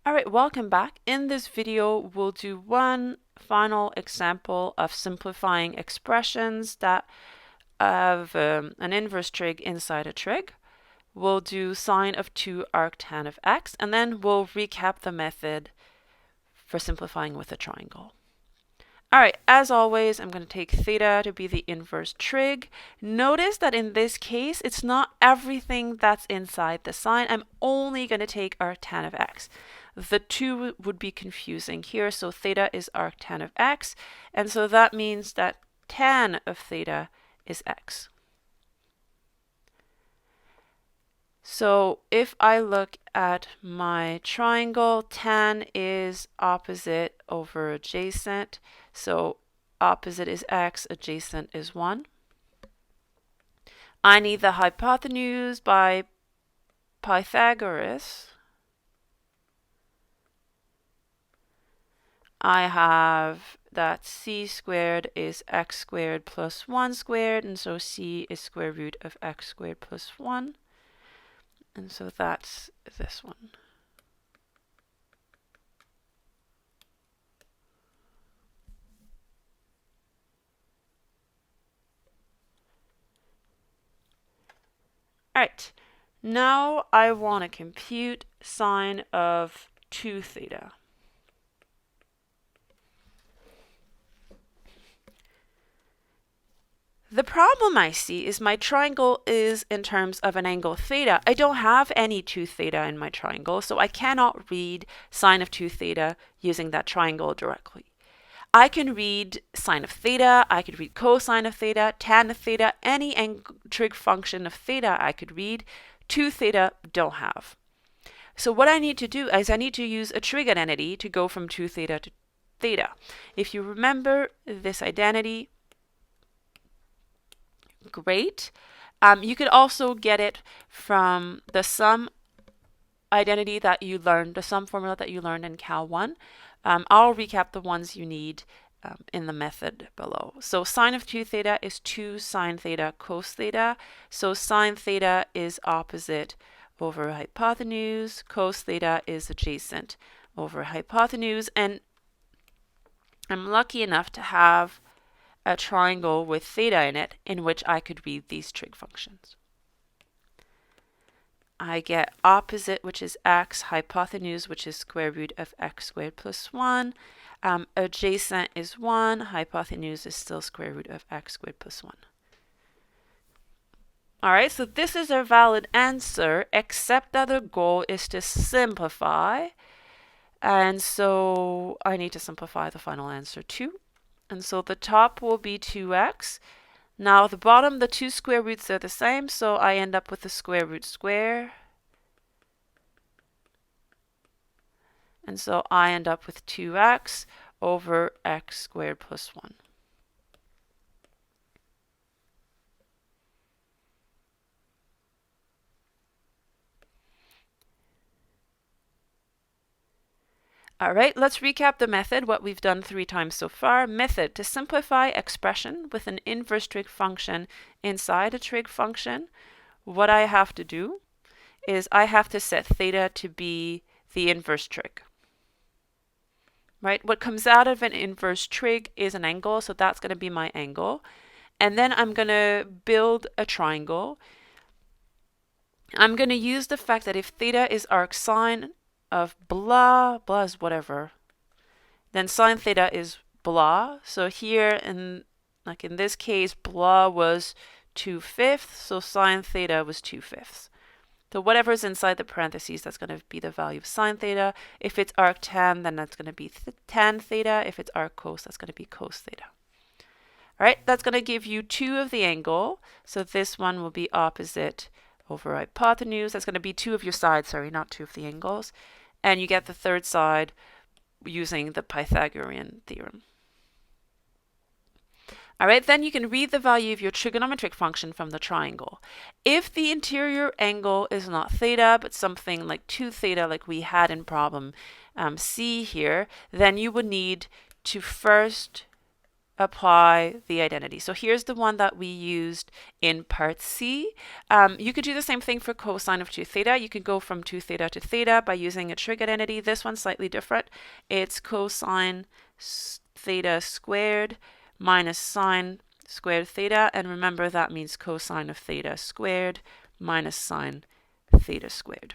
All right, welcome back. In this video, we'll do one final example of simplifying expressions that have an inverse trig inside a trig. We'll do sine of 2 arctan of x, and then we'll recap the method for simplifying with a triangle. All right, as always, I'm going to take theta to be the inverse trig. Notice that in this case, it's not everything that's inside the sine. I'm only going to take arctan of x. The two would be confusing here, so theta is arctan of x, and so that means that tan of theta is x. So if I look at my triangle, tan is opposite over adjacent. So opposite is x, adjacent is 1. I need the hypotenuse by Pythagoras. I have that c squared is x squared plus 1 squared, and so c is square root of x squared plus 1. And so that's this one. All right, now I want to compute sine of 2 theta. The problem I see is my triangle is in terms of an angle theta. I don't have any 2 theta in my triangle, so I cannot read sine of 2 theta using that triangle directly. I can read sine of theta, I could read cosine of theta, tan of theta, any trig function of theta I could read. 2 theta don't have. So what I need to do is I need to use a trig identity to go from 2 theta to theta. If you remember this identity, great. You could also get it from the sum identity that you learned, the sum formula that you learned in Cal 1. I'll recap the ones you need in the method below. So sine of 2 theta is 2 sine theta cos theta. So sine theta is opposite over hypotenuse, cos theta is adjacent over hypotenuse, and I'm lucky enough to have a triangle with theta in it in which I could read these trig functions. I get opposite, which is x, hypotenuse, which is square root of x squared plus 1. Adjacent is 1, hypotenuse is still square root of x squared plus 1. All right, so this is a valid answer, except that the goal is to simplify. And so I need to simplify the final answer too. And so the top will be 2x. Now the bottom, the two square roots are the same, so I end up with the square root square. And so I end up with 2x over x squared plus 1. All right, let's recap the method, what we've done 3 times so far. Method: to simplify expression with an inverse trig function inside a trig function, what I have to do is I have to set theta to be the inverse trig. Right? What comes out of an inverse trig is an angle, so that's going to be my angle. And then I'm going to build a triangle. I'm going to use the fact that if theta is arcsine of blah, blah is whatever, then sine theta is blah. So here, in this case, blah was 2/5, so sine theta was 2/5. So whatever's inside the parentheses, that's going to be the value of sine theta. If it's arctan, then that's going to be tan theta. If it's arccos, that's going to be cos theta. All right, that's going to give you 2 of the angle. So this one will be opposite over hypotenuse. That's going to be 2 of your sides, sorry, not 2 of the angles. And you get the third side using the Pythagorean theorem. All right, then you can read the value of your trigonometric function from the triangle. If the interior angle is not theta, but something like 2 theta like we had in problem C here, then you would need to first apply the identity. So here's the one that we used in part C. You could do the same thing for cosine of 2 theta. You could go from 2 theta to theta by using a trig identity. This one's slightly different. It's cosine theta squared minus sine squared theta. And remember, that means cosine of theta squared minus sine theta squared.